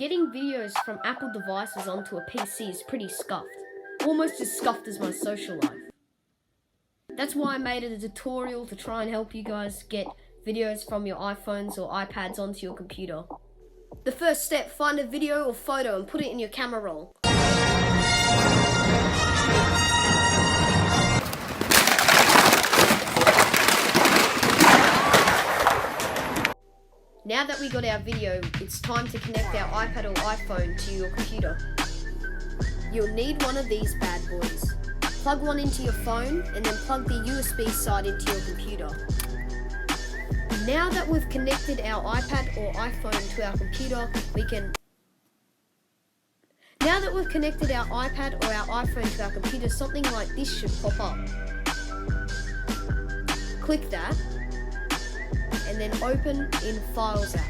Getting videos from Apple devices onto a PC is pretty scuffed. Almost as scuffed as my social life. That's why I made it a tutorial to try and help you guys get videos from your iPhones or iPads onto your computer. The first step, find a video or photo and put it in your camera roll. Now that we got our video, it's time to connect our iPad or iPhone to your computer. You'll need one of these bad boys. Plug one into your phone and then plug the USB side into your computer. Now that we've connected our iPad or iPhone to our computer, Now that we've connected our iPad or our iPhone to our computer, something like this should pop up. Click that, and then open in Files app.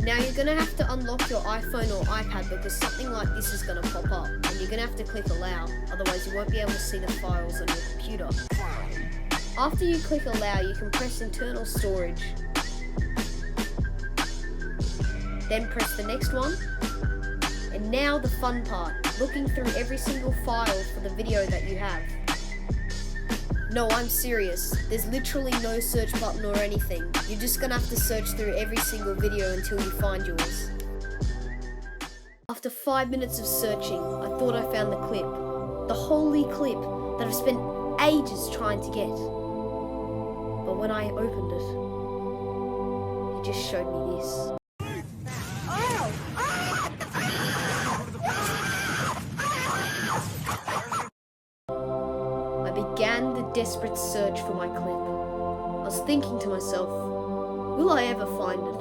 Now you're going to have to unlock your iPhone or iPad because something like this is going to pop up, and you're going to have to click Allow, otherwise you won't be able to see the files on your computer. After you click Allow, you can press Internal Storage. Then press the next one. And now the fun part, looking through every single file for the video that you have. No, I'm serious. There's literally no search button or anything. You're just gonna have to search through every single video until you find yours. After 5 minutes of searching, I thought I found the clip. The holy clip that I've spent ages trying to get. But when I opened it just showed me this. I began the desperate search for my clip. I was thinking to myself, will I ever find it?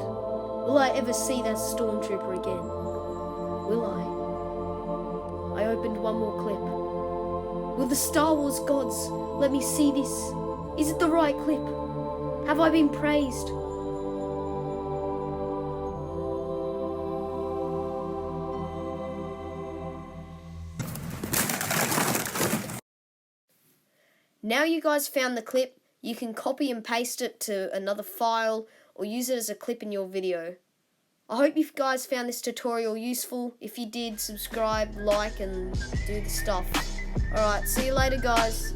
Will I ever see that stormtrooper again? Will I? I opened one more clip. Will the Star Wars gods let me see this? Is it the right clip? Have I been praised? Now you guys found the clip, you can copy and paste it to another file or use it as a clip in your video. I hope you guys found this tutorial useful. If you did, subscribe, like and do the stuff. Alright, see you later guys.